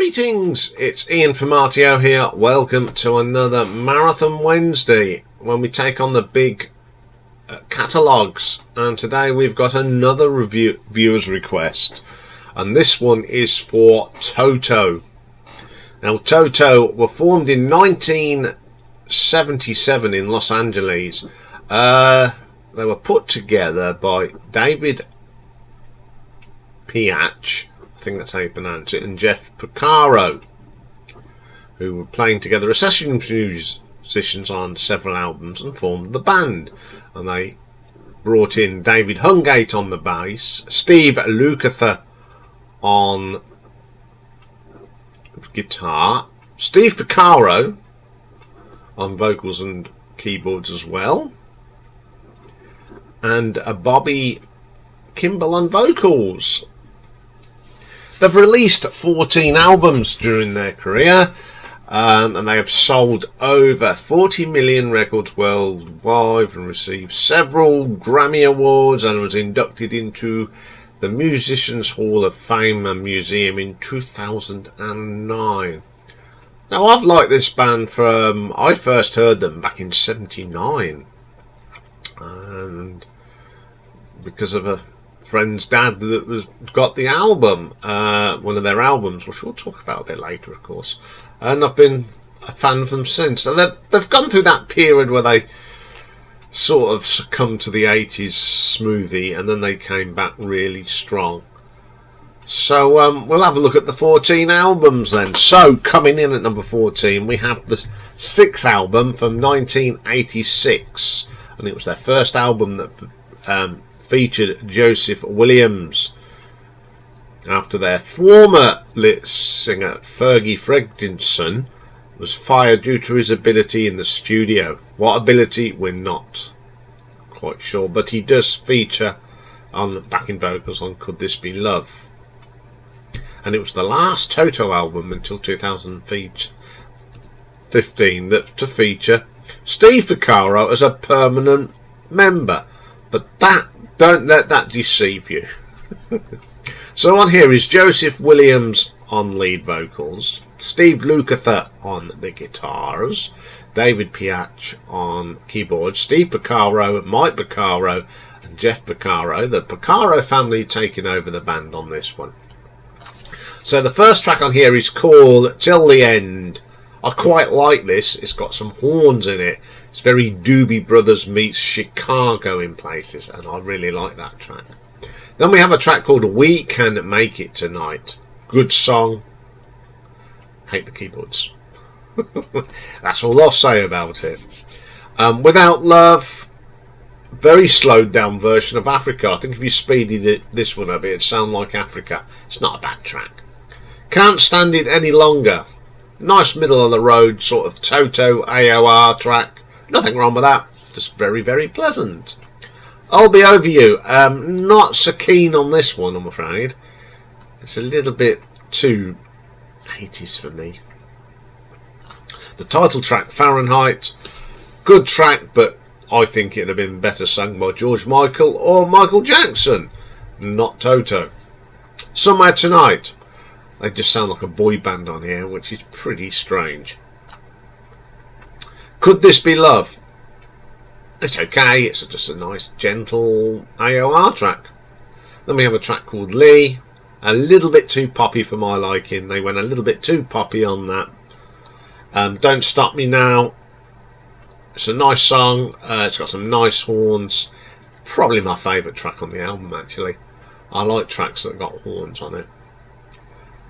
Greetings, it's Iain from RTO here. Welcome to another Marathon Wednesday when we take on the big catalogues. And today we've got another viewer's request, and this one is for Toto. Now, Toto were formed in 1977 in Los Angeles. They were put together by David Piach, I think that's how you pronounce it, and Jeff Porcaro, who were playing together as session musicians on several albums and formed the band. And they brought in David Hungate on the bass, Steve Lukather on guitar, Steve Porcaro on vocals and keyboards as well, and Bobby Kimball on vocals. They've released 14 albums during their career, and they have sold over 40 million records worldwide and received several Grammy Awards, and was inducted into the Musicians Hall of Fame and Museum in 2009. Now, I've liked this band from, I first heard them back in '79, and because of a friend's dad that got the album, one of their albums, which we'll talk about a bit later, of course. And I've been a fan of them since. So they've gone through that period where they sort of succumbed to the 80s smoothie, and then they came back really strong. So we'll have a look at the 14 albums then. So coming in at number 14, we have the 6th album from 1986, and it was their first album that featured Joseph Williams, after their former lead singer Fergie Fredriksson was fired due to his ability in the studio. What ability, we're not quite sure, but he does feature on backing vocals on Could This Be Love. And it was the last Toto album until 2015 to feature Steve Porcaro as a permanent member. But don't let that deceive you. So on here is Joseph Williams on lead vocals, Steve Lukather on the guitars, David Piach on keyboards, Steve Porcaro, Mike Porcaro and Jeff Porcaro. The Porcaro family taking over the band on this one. So the first track on here is called Till the End. I quite like this. It's got some horns in it. It's very Doobie Brothers meets Chicago in places, and I really like that track. Then we have a track called We Can Make It Tonight. Good song. Hate the keyboards. That's all I'll say about it. Without Love, very slowed down version of Africa. I think if you speeded this one up, it'd sound like Africa. It's not a bad track. Can't Stand It Any Longer. Nice middle of the road sort of Toto AOR track. Nothing wrong with that. Just very, very pleasant. I'll Be Over You. Not so keen on this one, I'm afraid. It's a little bit too 80s for me. The title track, Fahrenheit. Good track, but I think it'd have been better sung by George Michael or Michael Jackson. Not Toto. Somewhere Tonight. They just sound like a boy band on here, which is pretty strange. Could This Be Love? It's okay, it's just a nice gentle AOR track. Then we have a track called Lee, a little bit too poppy for my liking. They went a little bit too poppy on that. Don't Stop Me Now. It's a nice song, it's got some nice horns. Probably my favourite track on the album, actually. I like tracks that got horns on it.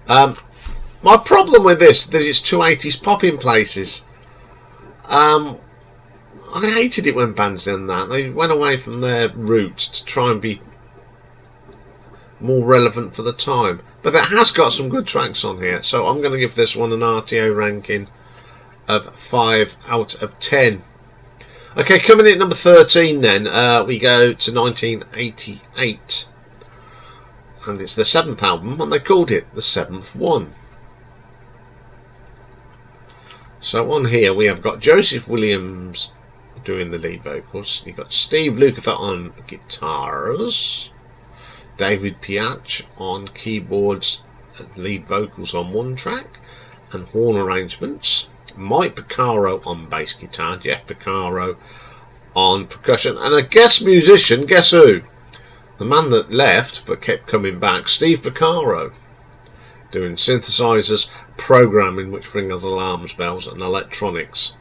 My problem with this is that it's too 80s pop in places. I hated it when bands did that. They went away from their roots to try and be more relevant for the time. But it has got some good tracks on here, so I'm going to give this one an RTO ranking of 5 out of 10. Okay, coming in at number 13 then, we go to 1988. And it's the 7th album, and they called it the 7th one. So on here we have got Joseph Williams doing the lead vocals. You've got Steve Lukather on guitars, David Piach on keyboards lead vocals on one track and horn arrangements. Mike Porcaro on bass guitar, Jeff Porcaro on percussion, and a guest musician, guess who? The man that left but kept coming back, Steve Porcaro, doing synthesizers, programming which rings alarms bells, and electronics.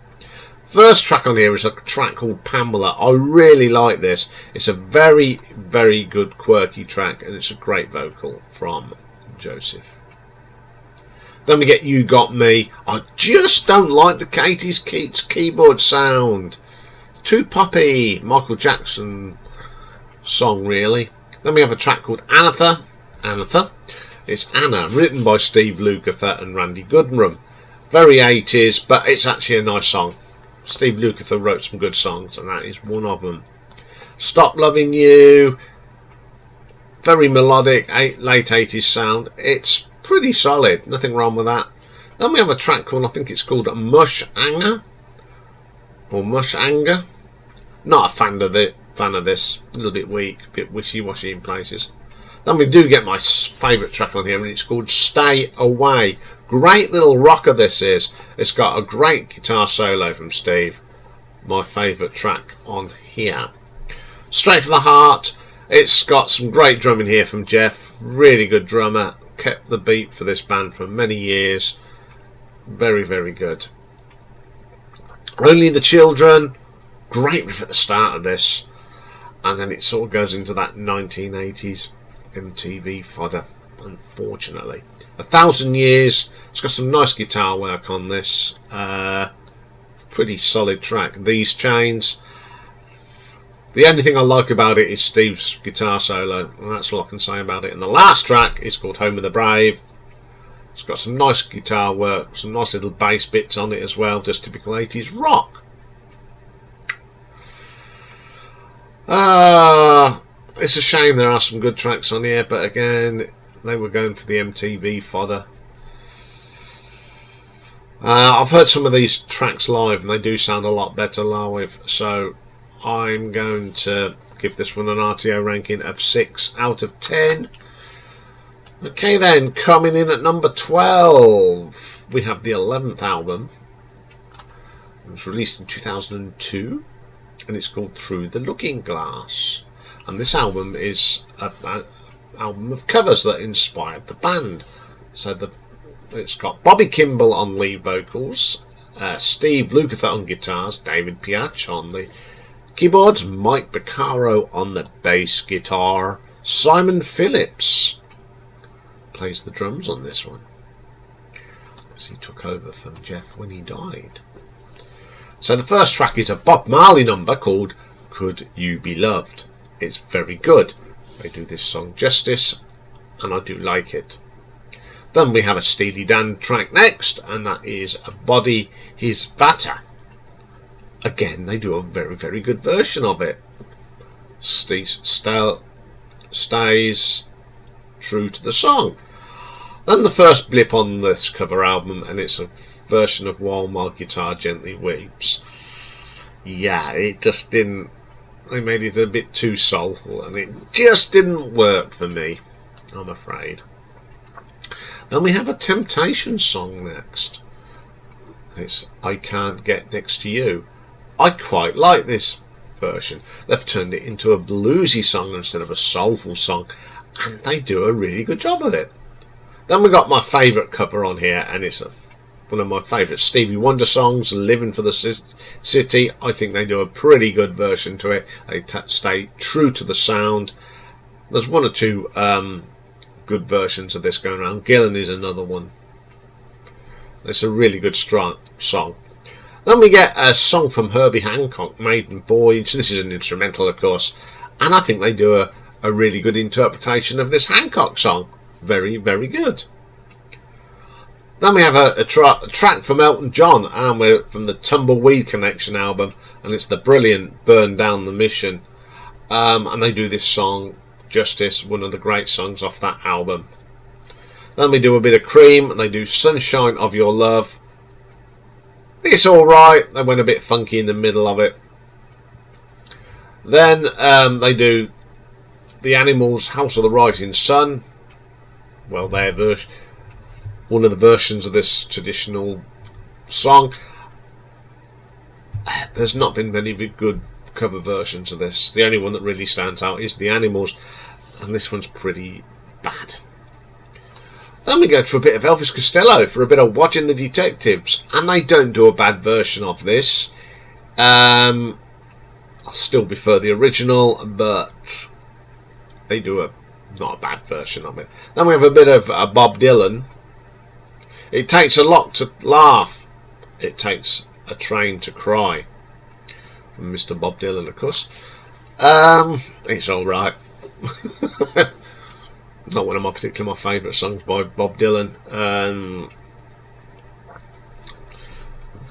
First track on here is a track called Pamela. I really like this. It's a very, very good quirky track, and it's a great vocal from Joseph. Then we get You Got Me. I just don't like the Katie's Keats keyboard sound. Too poppy. Michael Jackson song, really. Then we have a track called Anatha. It's Anna, written by Steve Lukather and Randy Goodrum. Very 80s, but it's actually a nice song. Steve Lukather wrote some good songs, and that is one of them. Stop Loving You. Very melodic, late 80s sound. It's pretty solid. Nothing wrong with that. Then we have a track called, I think it's called Mush Anger. Or Mush Anger. Not a fan of this. A little bit weak, a bit wishy-washy in places. Then we do get my favourite track on here, and it's called Stay Away. Great little rocker this is. It's got a great guitar solo from Steve. My favourite track on here. Straight for the Heart. It's got some great drumming here from Jeff. Really good drummer. Kept the beat for this band for many years. Very, very good. Only the Children. Great riff at the start of this. And then it sort of goes into that 1980s MTV fodder, unfortunately. 1,000 Years. It's got some nice guitar work on this. Pretty solid track. These Chains. The only thing I like about it is Steve's guitar solo, and that's all I can say about it. And the last track is called Home of the Brave. It's got some nice guitar work, some nice little bass bits on it as well, just typical 80s rock. It's a shame there are some good tracks on here, but again, they were going for the MTV fodder. I've heard some of these tracks live, and they do sound a lot better live, so I'm going to give this one an RTO ranking of 6 out of 10. Okay then, coming in at number 12, we have the 11th album. It was released in 2002, and it's called Through the Looking Glass. And this album is an album of covers that inspired the band. So it's got Bobby Kimball on lead vocals, Steve Lukather on guitars, David Piach on the keyboards, Mike Porcaro on the bass guitar, Simon Phillips plays the drums on this one, as he took over from Jeff when he died. So the first track is a Bob Marley number called Could You Be Loved. It's very good. They do this song justice, and I do like it. Then we have a Steely Dan track next, and that is A Body His Vata. Again, they do a very, very good version of it. Stays true to the song. Then the first blip on this cover album, and it's a version of While My Guitar Gently Weeps. Yeah, it just didn't. They made it a bit too soulful, and it just didn't work for me, I'm afraid. Then we have a Temptation song next. It's I Can't Get Next to You. I quite like this version. They've turned it into a bluesy song instead of a soulful song, and they do a really good job of it. Then we got my favourite cover on here, and it's one of my favourite Stevie Wonder songs, Living for the City. I think they do a pretty good version to it. They stay true to the sound. There's one or two good versions of this going around. Gillan is another one. It's a really good strong song. Then we get a song from Herbie Hancock, Maiden Voyage. This is an instrumental, of course, and I think they do a really good interpretation of this Hancock song. Very, very good. Then we have a track from Elton John, and we're from the Tumbleweed Connection album, and it's the brilliant Burn Down the Mission. And they do this song justice, one of the great songs off that album. Then we do a bit of Cream, and they do Sunshine of Your Love. It's alright, they went a bit funky in the middle of it. Then they do The Animals' House of the Rising Sun. Well, their one of the versions of this traditional song. There's not been many good cover versions of this. The only one that really stands out is The Animals, and this one's pretty bad. Then we go to a bit of Elvis Costello for a bit of Watching the Detectives, and they don't do a bad version of this. I'll still prefer the original, but they do not a bad version of it. Then we have a bit of Bob Dylan. It takes a lot to laugh. It takes a train to cry. From Mr. Bob Dylan, of course. It's alright. Not one of my favourite songs by Bob Dylan.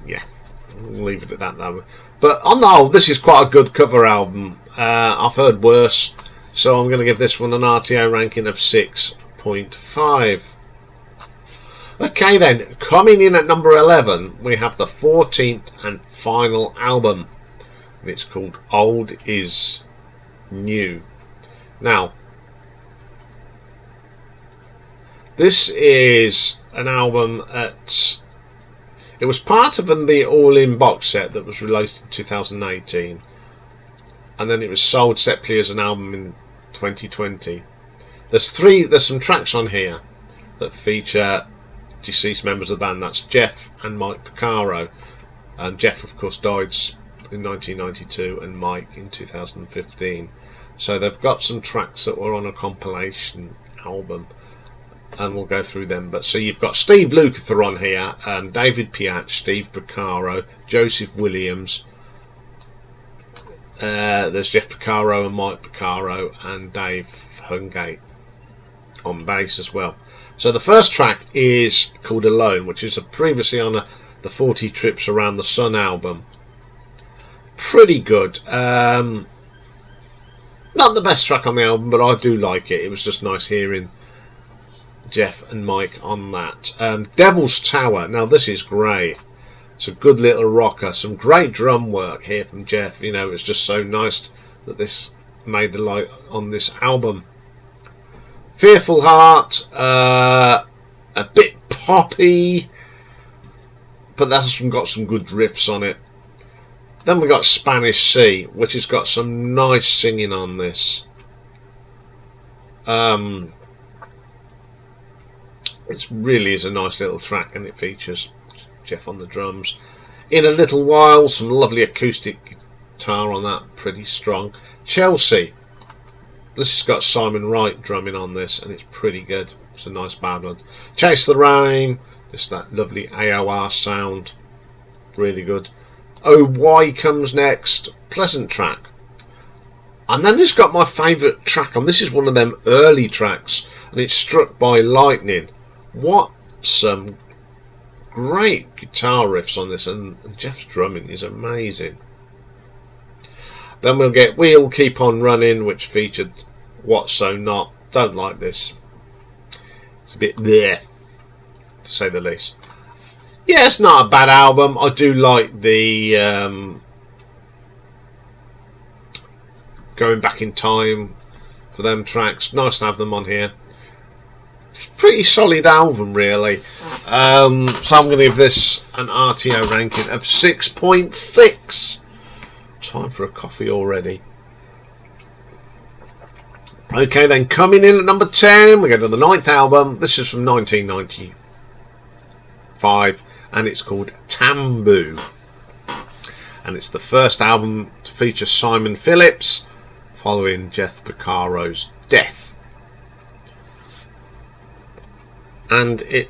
Yeah, we'll leave it at that though. But on the whole, this is quite a good cover album. I've heard worse, so I'm going to give this one an RTO ranking of 6.5. Okay then, coming in at number 11, we have the 14th and final album. And it's called Old Is New. Now, this is an album that it was part of the all-in box set that was released in 2018, and then it was sold separately as an album in 2020. There's some tracks on here that feature deceased members of the band. That's Jeff and Mike Porcaro, and Jeff of course died in 1992 and Mike in 2015. So they've got some tracks that were on a compilation album, and we'll go through them. But so you've got Steve Lukather on here, David Piatch, Steve Porcaro, Joseph Williams, there's Jeff Porcaro and Mike Porcaro, and Dave Hungate on bass as well. So the first track is called Alone, which is previously on the 40 Trips Around the Sun album. Pretty good. Not the best track on the album, but I do like it. It was just nice hearing Jeff and Mike on that. Devil's Tower. Now this is great. It's a good little rocker. Some great drum work here from Jeff. You know, it's just so nice that this made the light on this album. Fearful Heart. A bit poppy, but that's got some good riffs on it. Then we got Spanish Sea, which has got some nice singing on this. It really is a nice little track, and it features Jeff on the drums. In a Little While, some lovely acoustic guitar on that, pretty strong. Chelsea, this has got Simon Wright drumming on this, and it's pretty good. It's a nice ballad. Chase the Rain, just that lovely AOR sound, really good. Oh Why comes next, pleasant track. And then it's got my favourite track on. This is one of them early tracks, and it's Struck by Lightning. What some great guitar riffs on this, and Jeff's drumming is amazing. Then we'll get We'll Keep On Running, which featured What So Not. Don't like this. It's a bit there, to say the least. Yeah, it's not a bad album. I do like the Going Back in Time for them tracks. Nice to have them on here. It's a pretty solid album, really. So I'm going to give this an RTO ranking of 6.6. Time for a coffee already. Okay, then coming in at number 10, we go to the 9th album. This is from 1995, and it's called Tambu. And it's the first album to feature Simon Phillips following Jeff Porcaro's death. And it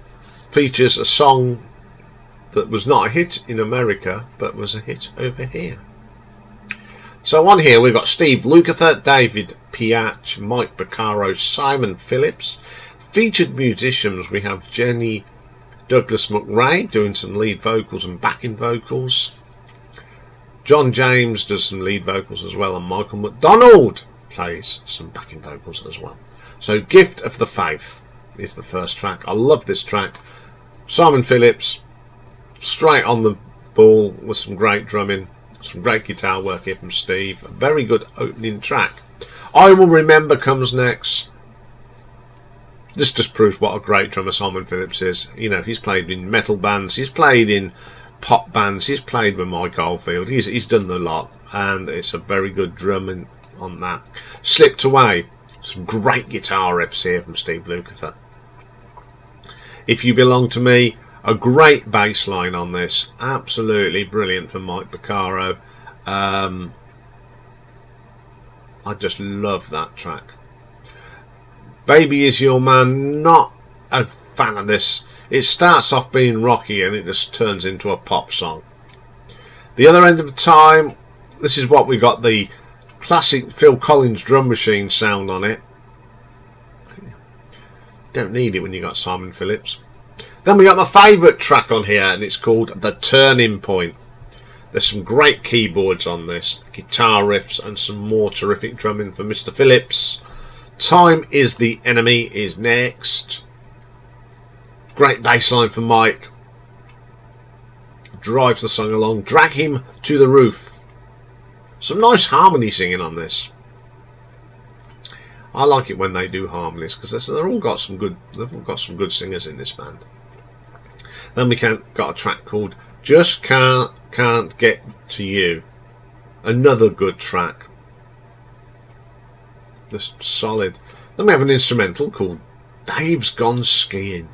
features a song that was not a hit in America, but was a hit over here. So on here we've got Steve Lukather, David Piatch, Mike Porcaro, Simon Phillips. Featured musicians, we have Jenny Douglas McRae doing some lead vocals and backing vocals. John James does some lead vocals as well, and Michael McDonald plays some backing vocals as well. So Gift of the Faith is the first track. I love this track. Simon Phillips, straight on the ball with some great drumming, some great guitar work here from Steve. A very good opening track. I Will Remember comes next. This just proves what a great drummer Simon Phillips is. You know, he's played in metal bands, he's played in pop bands, he's played with Mike Oldfield, he's done the lot, and it's a very good drumming on that. Slipped Away, some great guitar riffs here from Steve Lukather. If You Belong to Me, a great bass line on this, absolutely brilliant from Mike Porcaro. I just love that track. Baby Is Your Man, not a fan of this. It starts off being rocky and it just turns into a pop song. The Other End of Time, this is what we got, the classic Phil Collins drum machine sound on it. Don't need it when you got Simon Phillips. Then we got my favourite track on here, and it's called The Turning Point. There's some great keyboards on this, guitar riffs, and some more terrific drumming for Mr. Phillips. Time Is the Enemy is next. Great bass line for Mike. Drives the song along. Drag Him to the Roof. Some nice harmony singing on this. I like it when they do harmonies because they've all got some good singers in this band. Then we got a track called Just Can't Get to You. Another good track. Just solid. Then we have an instrumental called Dave's Gone Skiing.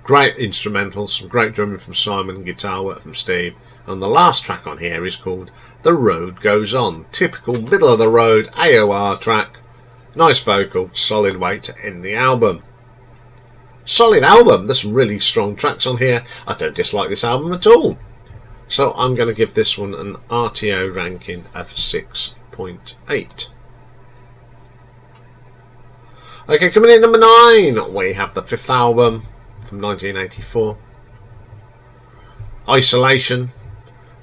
Great instrumental, some great drumming from Simon and guitar work from Steve. And the last track on here is called The Road Goes On. Typical middle of the road AOR track. Nice vocal, solid way to end the album. Solid album. There's some really strong tracks on here. I don't dislike this album at all. So I'm going to give this one an RTO ranking of 6.8. Okay, coming in number 9, we have the 5th album from 1984. Isolation.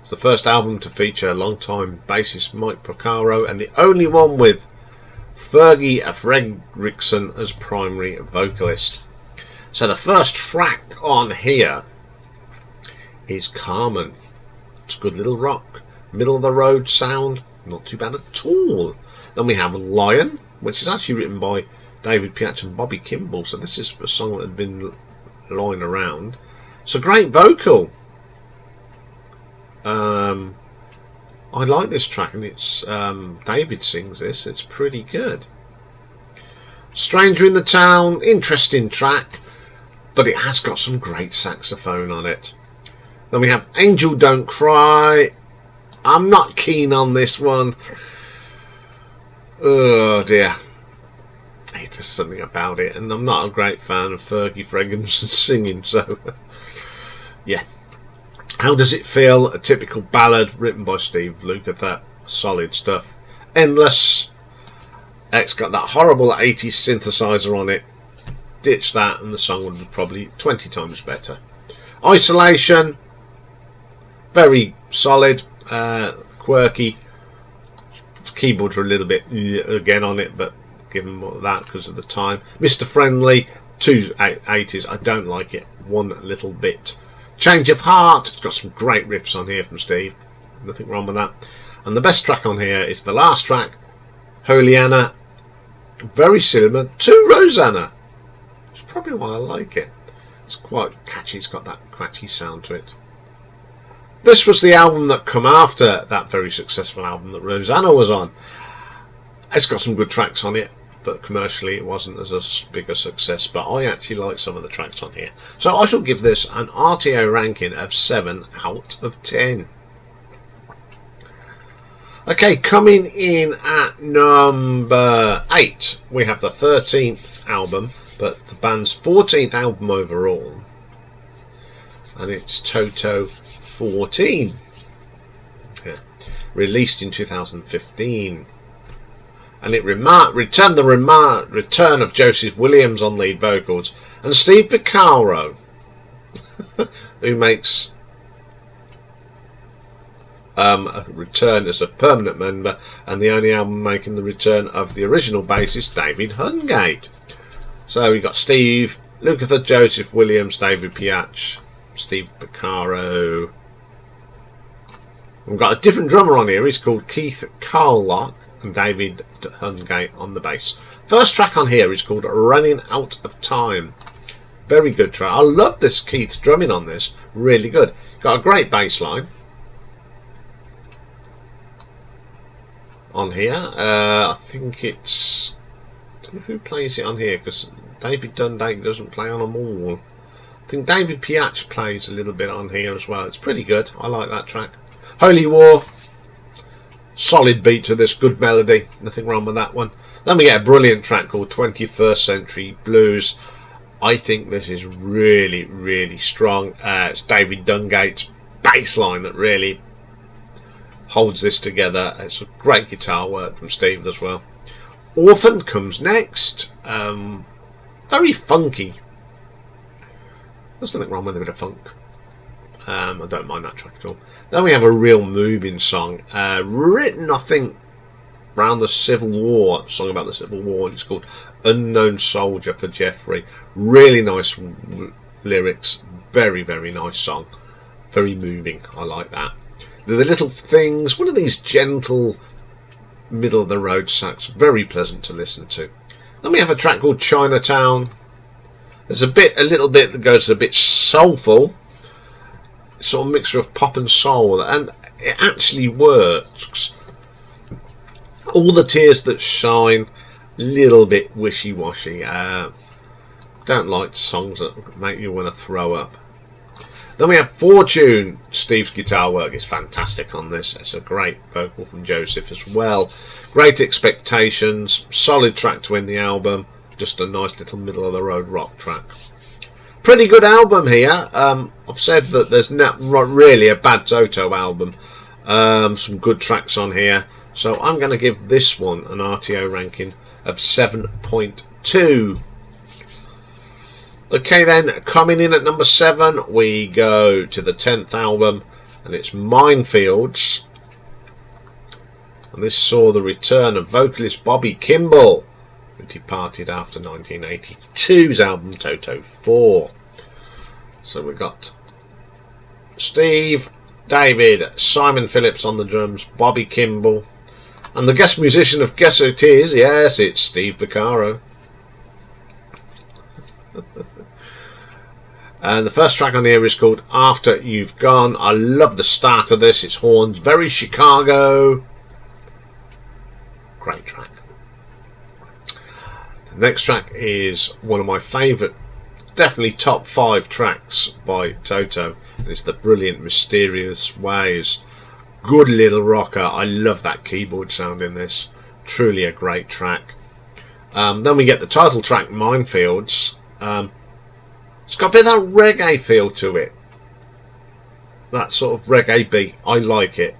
It's the first album to feature long-time bassist Mike Porcaro and the only one with Fergie Fredriksson as primary vocalist. So the first track on here is Carmen. It's a good little rock, middle of the road sound, not too bad at all. Then we have Lion, which is actually written by David Piatch and Bobby Kimball, so this is a song that had been lying around. It's a great vocal. I like this track, and it's David sings this. It's pretty good. Stranger in the Town, interesting track, but it has got some great saxophone on it. Then we have Angel Don't Cry. I'm not keen on this one. Oh dear. It's just something about it, and I'm not a great fan of Fergie Fredriksson singing, so yeah. How Does It Feel? A typical ballad written by Steve Lukather. Solid stuff. Endless. It's got that horrible 80s synthesizer on it. Ditch that and the song would be probably 20 times better. Isolation. Very solid. Quirky. Keyboards are a little bit again on it, but give them that because of the time. Mr. Friendly. 2/80s. I don't like it one little bit. Change of Heart. It's got some great riffs on here from Steve. Nothing wrong with that. And the best track on here is the last track, Holiana. Very similar to Rosanna. It's probably why I like it. It's quite catchy. It's got that catchy sound to it. This was the album that come after that very successful album that Rosanna was on. It's got some good tracks on it, but commercially it wasn't as big a success, but I actually like some of the tracks on here. So I shall give this an RTO ranking of 7 out of 10. Okay, coming in at number 8, we have the 13th album, but the band's 14th album overall, and it's Toto XIV, yeah, released in 2015. And it returned the return of Joseph Williams on lead vocals and Steve Porcaro, who makes a return as a permanent member, and the only album making the return of the original bassist David Hungate. So we got Steve Lukather, Joseph Williams, David Piatch, Steve Porcaro. We've got a different drummer on here. He's called Keith Carlock. and David Hungate on the bass. First track on here is called Running Out of Time. Very good track. I love this Keith drumming on this. Really good. Got a great bass line on here. I think it's... who plays it on here? Because David Dundake doesn't play on them all. I think David Piach plays a little bit on here as well. It's pretty good. I like that track. Holy War. Solid beat to this. Good melody. Nothing wrong with that one. Then we get a brilliant track called 21st Century Blues. I think this is really, really strong. It's David Dungate's bass line that really holds this together. It's a great guitar work from Steve as well. Orphan comes next. Very funky. There's nothing wrong with a bit of funk. I don't mind that track at all. Then we have a real moving song, written, I think, around the Civil War. A song about the Civil War. It's called Unknown Soldier for Jeffrey. Really nice lyrics. Very, very nice song. Very moving. I like that. The little things. One of these gentle, middle of the road sax. Very pleasant to listen to. Then we have a track called Chinatown. There's a little bit that goes a bit soulful. Sort of mixture of pop and soul, and it actually works. All the tears that shine, little bit wishy-washy. Don't like songs that make you want to throw up. Then we have Fortune. Steve's guitar work is fantastic on this. It's a great vocal from Joseph as well. Great Expectations, solid track to end the album. Just a nice little middle of the road rock track. Pretty good album here. I've said that there's not really a bad Toto album. Some good tracks on here. So I'm going to give this one an RTO ranking of 7.2. Okay then, coming in at number 7, we go to the 10th album, and it's Mindfields. And this saw the return of vocalist Bobby Kimball, who departed after 1982's album Toto IV. So we got Steve, David, Simon Phillips on the drums, Bobby Kimball, and the guest musician of Guess Who It Is? Yes, it's Steve Vaccaro. And the first track on here is called After You've Gone. I love the start of this. It's horns, very Chicago. Great track. The next track is one of my favourite, definitely top 5 tracks by Toto. It's The Brilliant Mysterious Ways. Good little rocker. I love that keyboard sound in this. Truly a great track. Then we get the title track, Mindfields. It's got a bit of that reggae feel to it. That sort of reggae beat. I like it.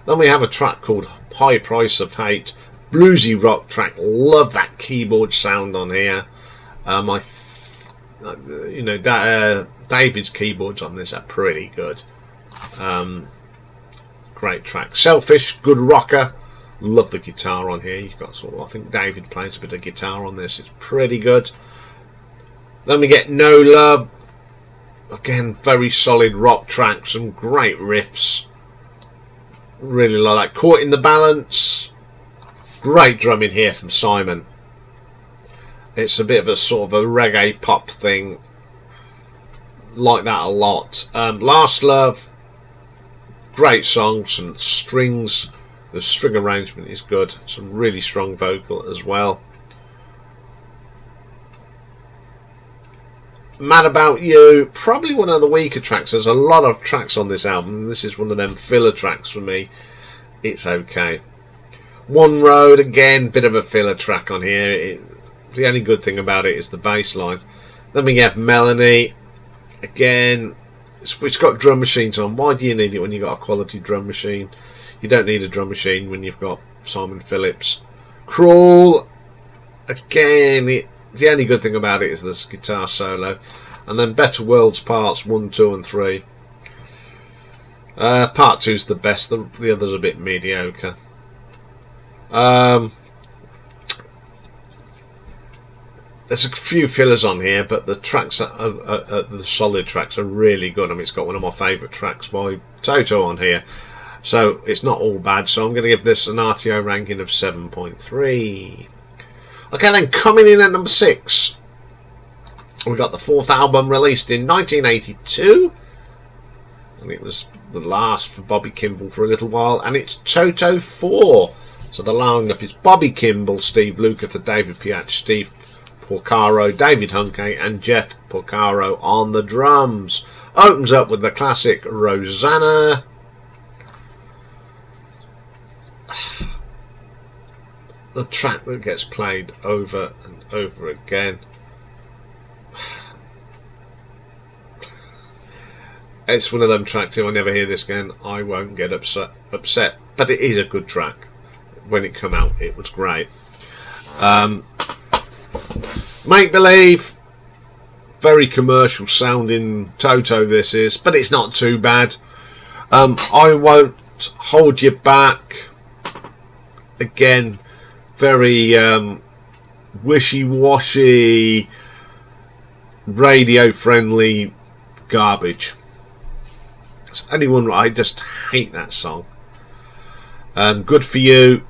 Then we have a track called High Price of Hate. Bluesy rock track. Love that keyboard sound on here. David's keyboards on this are pretty good. Great track. Selfish, good rocker. Love the guitar on here. You've got sort of, I think David plays a bit of guitar on this. It's pretty good. Then we get No Love. Again, very solid rock track. Some great riffs. Really like that. Caught in the Balance. Great drumming here from Simon. It's a bit of a sort of a reggae pop thing. Like that a lot. Last Love. Great song. Some strings. The string arrangement is good. Some really strong vocal as well. Mad About You, probably one of the weaker tracks. There's a lot of tracks on this album. This is one of them filler tracks for me. It's okay. One Road, again, bit of a filler track on here. The only good thing about it is the bass line. Then we have Melanie. Again, it's got drum machines on. Why do you need it when you've got a quality drum machine? You don't need a drum machine when you've got Simon Phillips. Crawl, again, the only good thing about it is this guitar solo. And then Better Worlds parts 1, 2 and 3. Part 2 is the best. The others are a bit mediocre. There's a few fillers on here, but the tracks the solid tracks are really good. I mean, it's got one of my favourite tracks by Toto on here. So it's not all bad. So I'm going to give this an RTO ranking of 7.3. Okay, then coming in at number 6, we got the 4th album released in 1982. And it was the last for Bobby Kimball for a little while. And it's Toto IV. So the lineup is Bobby Kimball, Steve Lukather, David Piach, Steve Porcaro, David Hunkey and Jeff Porcaro on the drums. Opens up with the classic Rosanna. The track that gets played over and over again. It's one of them tracks, if I never hear this again, I won't get upset. But it is a good track. When it came out, it was great. Make Believe, very commercial sounding Toto this is, but it's not too bad. I Won't Hold You Back, again, very wishy-washy, radio friendly garbage. It's anyone, I just hate that song. Good For You,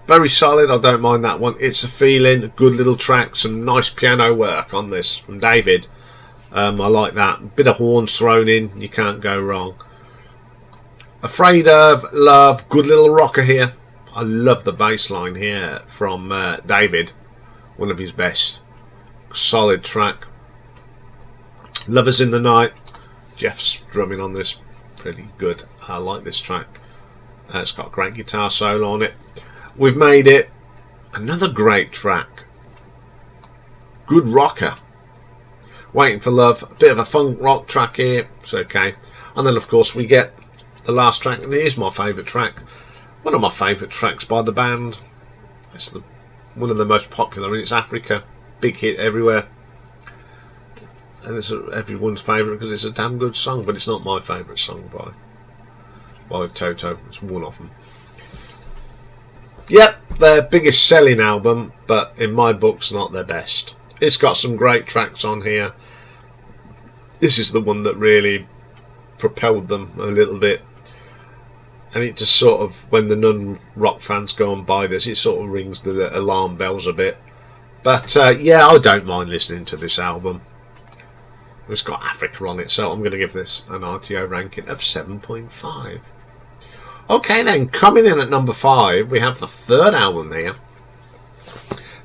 very solid, I don't mind that one. It's a Feeling, a good little track, some nice piano work on this from David. I like that. Bit of horns thrown in, you can't go wrong. Afraid of Love, good little rocker here. I love the bass line here from David, one of his best. Solid track. Lovers in the Night, Jeff's drumming on this, pretty good. I like this track. It's got a great guitar solo on it. We've Made It, another great track. Good rocker. Waiting for Love, a bit of a funk rock track here, it's okay. And then of course we get the last track, and it is my favourite track. One of my favourite tracks by the band. It's one of the most popular, and it's Africa. Big hit everywhere. And it's everyone's favourite because it's a damn good song, but it's not my favourite song by Toto. It's one of them. Yep, their biggest selling album, but in my books not their best. It's got some great tracks on here. This is the one that really propelled them a little bit. And it just sort of, when the non-rock fans go and buy this, it sort of rings the alarm bells a bit. But yeah, I don't mind listening to this album. It's got Africa on it, so I'm going to give this an RTO ranking of 7.5. Okay then, coming in at number 5, we have the 3rd album here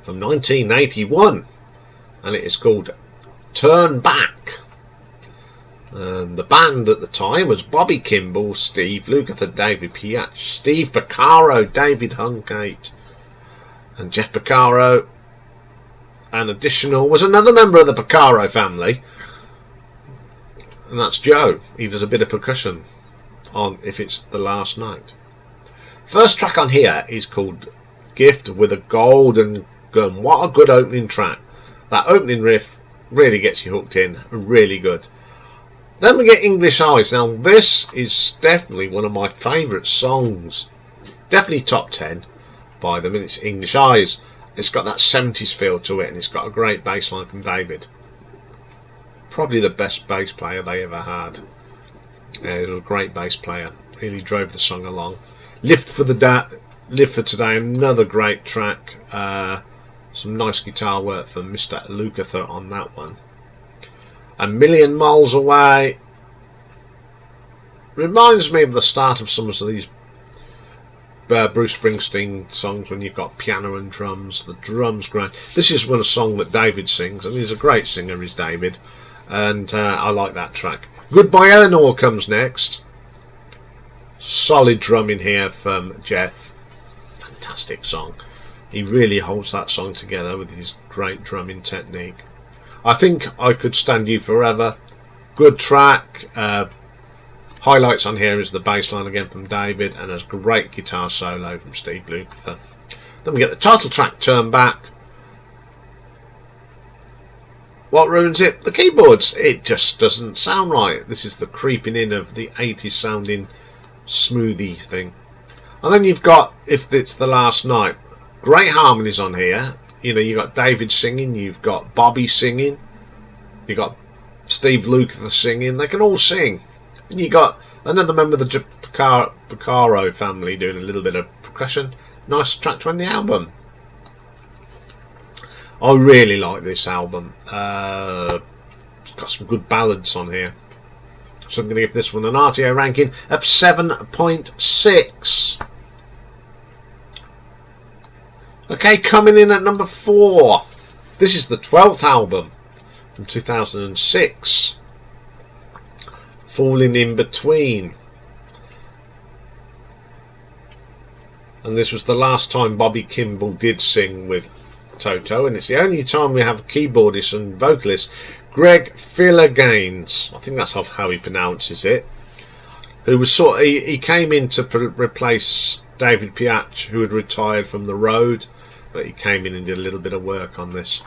from 1981, and it is called Turn Back. And the band at the time was Bobby Kimball, Steve Lukather, David Piach, Steve Porcaro, David Hunkey and Jeff Porcaro. And additional was another member of the Porcaro family, and that's Joe. He does a bit of percussion on If It's the Last Night. First track on here is called Gift with a Golden Gun. What a good opening track. That opening riff really gets you hooked in, really good. Then we get English Eyes. Now this is definitely one of my favourite songs, definitely top 10 by them, and it's English Eyes. It's got that 70s feel to it, and it's got a great bass line from David. Probably the best bass player they ever had. He was a great bass player, really drove the song along. Live for Today, another great track. Some nice guitar work from Mr. Lukather on that one. A Million Miles Away reminds me of the start of some of these Bruce Springsteen songs when you've got piano and drums. The drums great. This is one song that David sings, and he's a great singer, is David, and I like that track. Goodbye Eleanor comes next. Solid drumming here from Jeff. Fantastic song. He really holds that song together with his great drumming technique. I Think I Could Stand You Forever. Good track. Highlights on here is the bass line again from David, and a great guitar solo from Steve Lukather. Then we get the title track, Turn Back. What ruins it? The keyboards. It just doesn't sound right. This is the creeping in of the 80s sounding smoothie thing. And then you've got If It's the Last Night. Great harmonies on here. You know, you've got David singing, you've got Bobby singing, you've got Steve Lukather singing. They can all sing. And you got another member of the Porcaro family doing a little bit of percussion. Nice track to end the album. I really like this album. It's got some good ballads on here. So I'm going to give this one an RTO ranking of 7.6. Okay, coming in at number 4. This is the 12th album from 2006. Falling in Between. And this was the last time Bobby Kimball did sing with Toto, and it's the only time we have a keyboardist and vocalist, Greg Philagaines, I think that's how he pronounces it, who was he came in to replace David Piach, who had retired from the road, but he came in and did a little bit of work on this.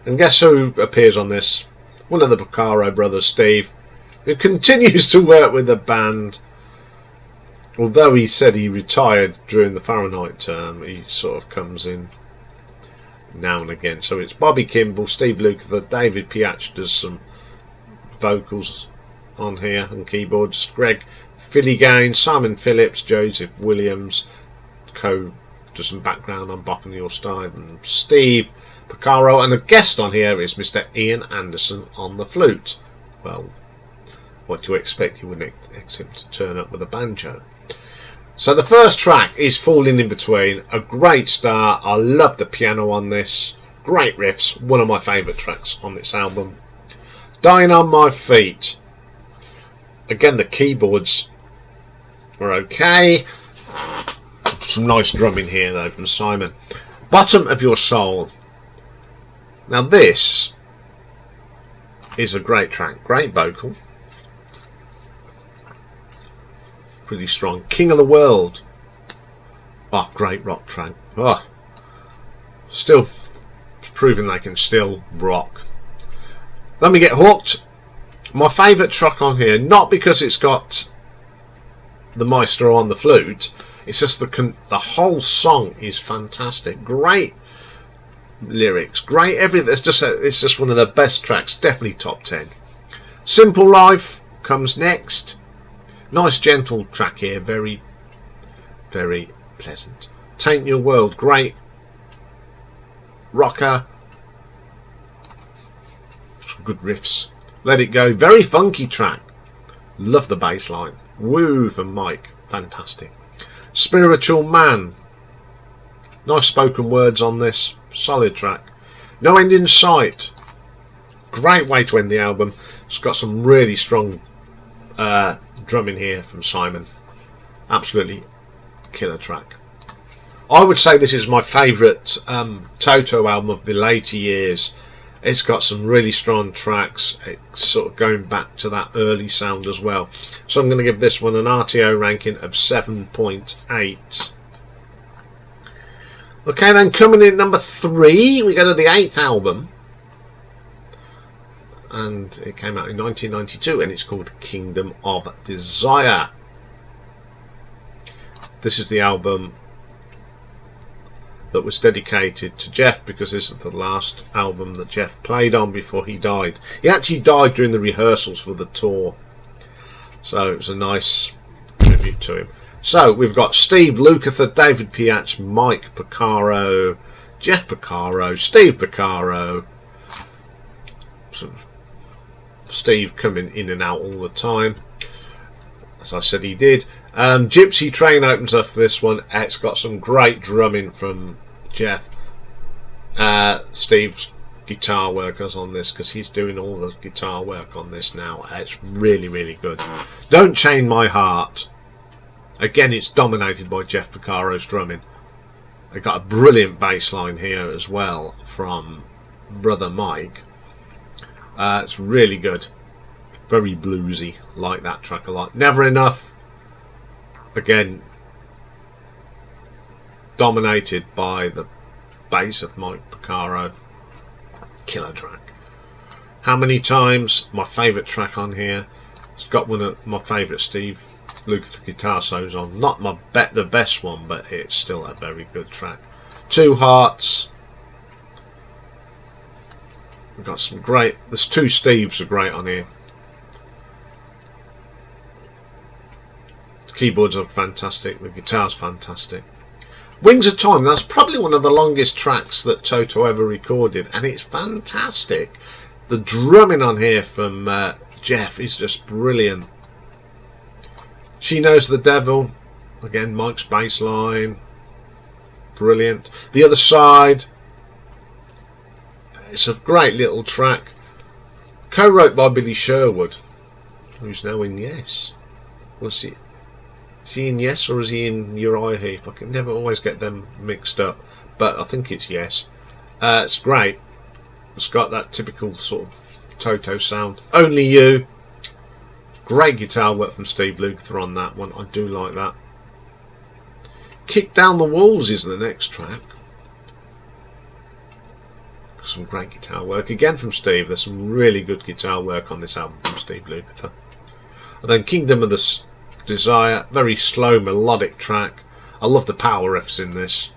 And guess who appears on this? One of the Porcaro brothers, Steve, who continues to work with the band. Although he said he retired during the Fahrenheit term, he sort of comes in now and again. So it's Bobby Kimball, Steve Lukather, David Piach does some vocals on here and keyboards, Greg Philagaines, Simon Phillips, Joseph Williams does some background on Bop and Your Style, and Steve Porcaro, and the guest on here is Mr. Iain Anderson on the flute. Well, what do you expect? You wouldn't expect him to turn up with a banjo. So the first track is Falling in Between, a great start. I love the piano on this, great riffs, one of my favourite tracks on this album. Dying on My Feet, again the keyboards are okay, some nice drumming here though from Simon. Bottom of Your Soul, now this is a great track, great vocal, pretty strong. King of the World, oh, great rock track. Oh, still proving they can still rock. Let Me Get Hooked, my favourite track on here, not because it's got the maestro on the flute, it's just the whole song is fantastic. Great lyrics, great everything. It's just one of the best tracks, definitely top 10. Simple Life comes next. Nice gentle track here, very, very pleasant. Taint Your World, great rocker, some good riffs. Let It Go, very funky track, love the bass line. Woo from Mike, fantastic. Spiritual Man, nice spoken words on this, solid track. No End in Sight, great way to end the album. It's got some really strong drumming here from Simon, absolutely killer track. I would say this is my favourite Toto album of the later years. It's got some really strong tracks, it's sort of going back to that early sound as well. So I'm going to give this one an RTO ranking of 7.8. Okay, then coming in number 3, we go to the 8th album, and it came out in 1992, and it's called Kingdom of Desire. This is the album that was dedicated to Jeff, because this is the last album that Jeff played on before he died. He actually died during the rehearsals for the tour, so it was a nice tribute to him. So we've got Steve Lukather, David Piach, Mike Porcaro, Jeff Porcaro, Steve Porcaro. So Steve coming in and out all the time, as I said he did. Gypsy Train opens up for this one. It's got some great drumming from Jeff. Steve's guitar workers on this, because he's doing all the guitar work on this now. It's really, really good. Don't Chain My Heart, again it's dominated by Jeff Porcaro's drumming. I got a brilliant bass line here as well from brother Mike. It's really good, very bluesy, like that track a lot. Never Enough, again dominated by the bass of Mike Porcaro, killer track. How Many Times, my favourite track on here. It's got one of my favourite Steve Lukather guitar solos on, not the best one, but it's still a very good track. Two Hearts, we've got some great, there's two Steves are great on here. Keyboards are fantastic, the guitar's fantastic. Wings of Time, that's probably one of the longest tracks that Toto ever recorded, and it's fantastic. The drumming on here from Jeff is just brilliant. She Knows the Devil, again Mike's bass line, brilliant. The Other Side, it's a great little track, co-wrote by Billy Sherwood, who's now in Yes. Was he? Is he in Yes or is he in Uriah Heep? I can never always get them mixed up, but I think it's Yes. It's great. It's got that typical sort of Toto sound. Only You. Great guitar work from Steve Lukather on that one. I do like that. Kick Down the Walls is the next track. Some great guitar work again from Steve. There's some really good guitar work on this album from Steve Lukather. And then Kingdom of the Desire, very slow melodic track. I love the power riffs in this,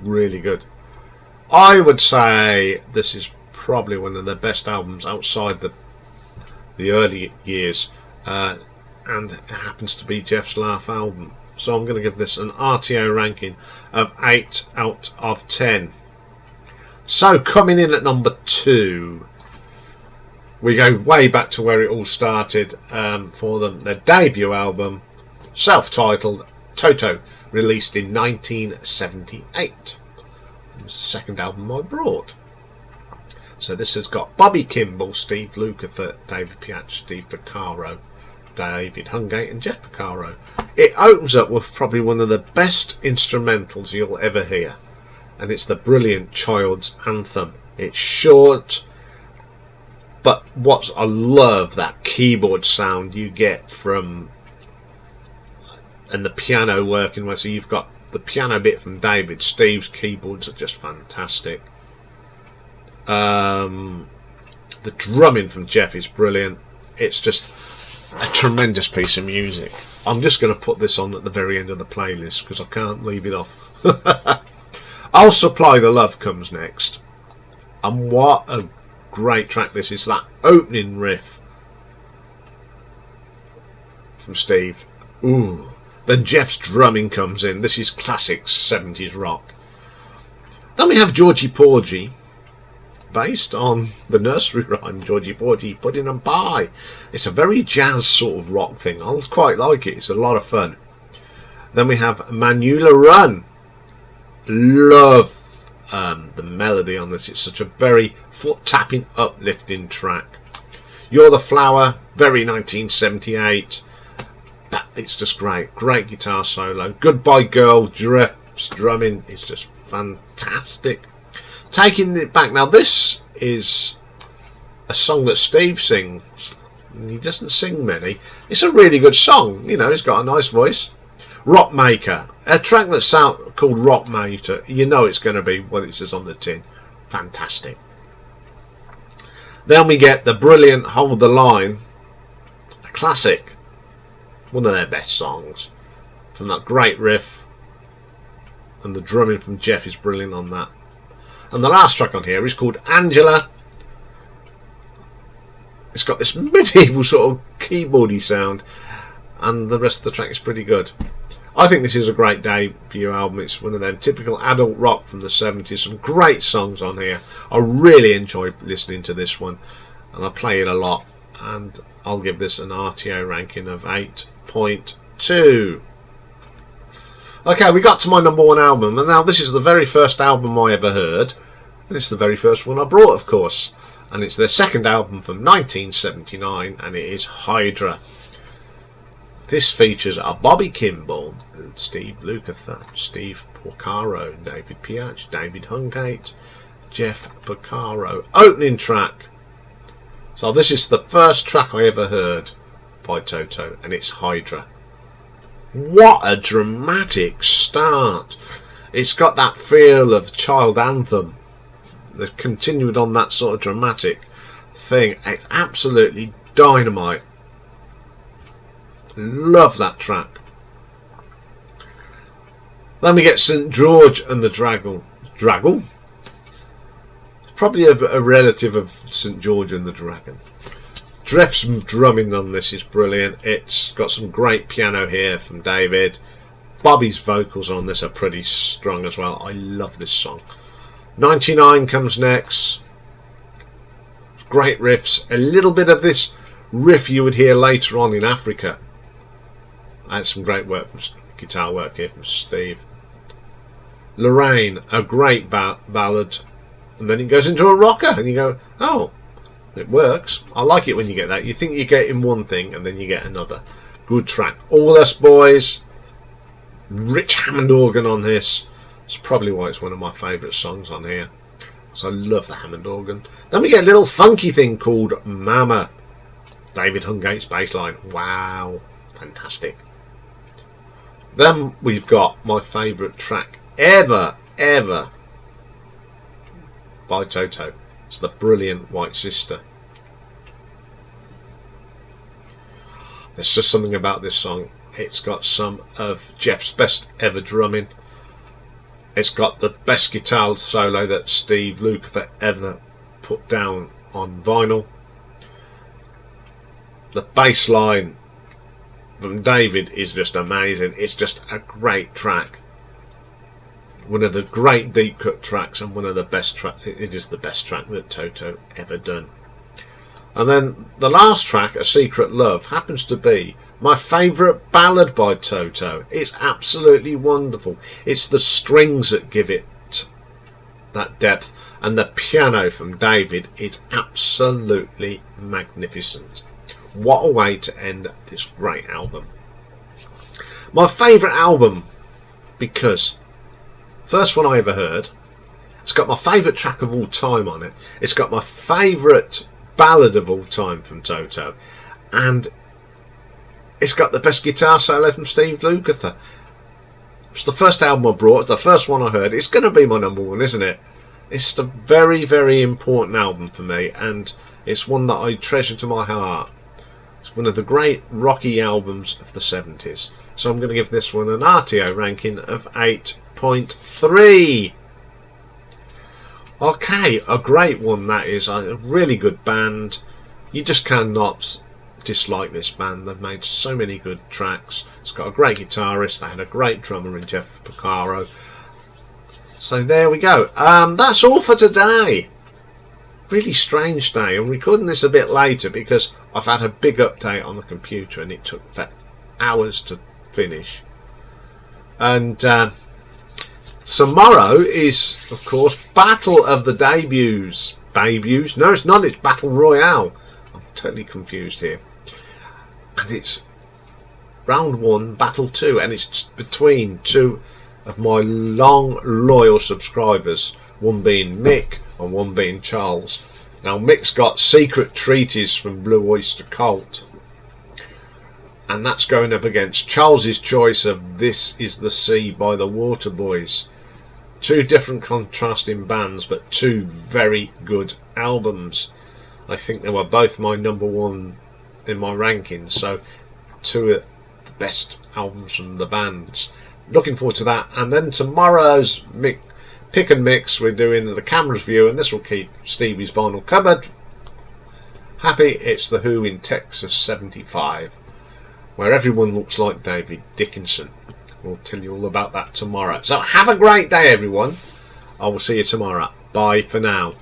really good. I would say this is probably one of the best albums outside the early years, and it happens to be Jeff's last album, so I'm going to give this an RTO ranking of 8 out of 10. So coming in at number 2, we go way back to where it all started for them. Their debut album, self-titled Toto, released in 1978. It was the second album I brought. So this has got Bobby Kimball, Steve Lukather, David Piach, Steve Porcaro, David Hungate and Jeff Porcaro. It opens up with probably one of the best instrumentals you'll ever hear, and it's the brilliant Child's Anthem. It's short, but I love that keyboard sound you get from, and the piano working well. So you've got the piano bit from David. Steve's keyboards are just fantastic. The drumming from Jeff is brilliant. It's just a tremendous piece of music. I'm just going to put this on at the very end of the playlist because I can't leave it off. I'll Supply the Love comes next, and what a great track this is. That opening riff from Steve. Ooh. Then Jeff's drumming comes in. This is classic 70s rock. Then we have Georgie Porgy, based on the nursery rhyme Georgie Porgy Pudding and Pie. It's a very jazz sort of rock thing. I quite like it. It's a lot of fun. Then we have Manula Run. Love the melody on this. It's such a very foot tapping uplifting track. You're the Flower, very 1978. It's just great. Great guitar solo. Goodbye Girl, Jeff's drumming is just fantastic. Taking It Back. Now this is a song that Steve sings. He doesn't sing many. It's a really good song. You know, he's got a nice voice. Rockmaker. A track that's out called Rockmaker. You know it's going to be what it says on the tin. Fantastic. Then we get the brilliant Hold the Line. A classic. One of their best songs. From that great riff. And the drumming from Jeff is brilliant on that. And the last track on here is called Angela. It's got this medieval sort of keyboardy sound, and the rest of the track is pretty good. I think this is a great debut album. It's one of them typical adult rock from the 70s. Some great songs on here. I really enjoy listening to this one, and I play it a lot, and I'll give this an RTO ranking of 8.2. Okay, we got to my number 1 album, and now this is the very first album I ever heard, and it's the very first one I brought, of course, and it's their second album from 1979, and it is Hydra. This features a Bobby Kimball, Steve Lukather, Steve Porcaro, David Piach, David Hungate, Jeff Porcaro. Opening track. So this is the first track I ever heard by Toto, and it's Hydra. What a dramatic start. It's got that feel of Child Anthem. They've continued on that sort of dramatic thing. It's absolutely dynamite. Love that track. Then we get St. George and the Draggle. Draggle? It's probably a relative of St. George and the Dragon. Dreff's drumming on this is brilliant. It's got some great piano here from David. Bobby's vocals on this are pretty strong as well. I love this song. 99 comes next. Great riffs. A little bit of this riff you would hear later on in Africa. I had some great work, guitar work here from Steve. Lorraine, a great ballad. And then it goes into a rocker and you go, oh, it works. I like it when you get that. You think you're getting one thing and then you get another. Good track. All Us Boys. Rich Hammond organ on this. It's probably why it's one of my favourite songs on here. So I love the Hammond organ. Then we get a little funky thing called Mama. David Hungate's bass line. Wow. Fantastic. Then we've got my favourite track ever by Toto. It's the brilliant White Sister. There's just something about this song. It's got some of Jeff's best ever drumming. It's got the best guitar solo that Steve Lukather ever put down on vinyl. The bass line from David is just amazing. It's just a great track. One of the great deep cut tracks and one of the best tracks. It is the best track that Toto ever done. And then the last track, A Secret Love, happens to be my favourite ballad by Toto. It's absolutely wonderful. It's the strings that give it that depth, and the piano from David is absolutely magnificent. What a way to end this great album. My favourite album, because first one I ever heard, it's got my favourite track of all time on it. It's got my favourite ballad of all time from Toto, and it's got the best guitar solo from Steve Lukather. It's the first album I brought. It's the first one I heard. It's going to be my number one, isn't it? It's a very, very important album for me, and it's one that I treasure to my heart. It's one of the great rocky albums of the 70s. So I'm going to give this one an RTO ranking of 8.3. Okay, a great one that is. A really good band. You just cannot dislike this band. They've made so many good tracks. It's got a great guitarist. They had a great drummer in Jeff Porcaro. So there we go. That's all for today. Really strange day. I'm recording this a bit later because I've had a big update on the computer and it took hours to finish. And tomorrow is, of course, Battle of the Debuts. Debuts? No, it's not. It's Battle Royale. I'm totally confused here. And it's round 1, Battle 2, and it's between two of my long, loyal subscribers. One being Mick and one being Charles. Now, Mick's got Secret Treaties from Blue Oyster Cult. And that's going up against Charles's choice of This Is the Sea by the Waterboys. Two different contrasting bands, but two very good albums. I think they were both my number one in my rankings. So, two of the best albums from the bands. Looking forward to that. And then tomorrow's Pick and Mix, we're doing the Cameras View, and this will keep Stevie's vinyl cupboard happy. It's The Who in Texas 75. Where everyone looks like David Dickinson. We'll tell you all about that tomorrow. So have a great day, everyone. I will see you tomorrow. Bye for now.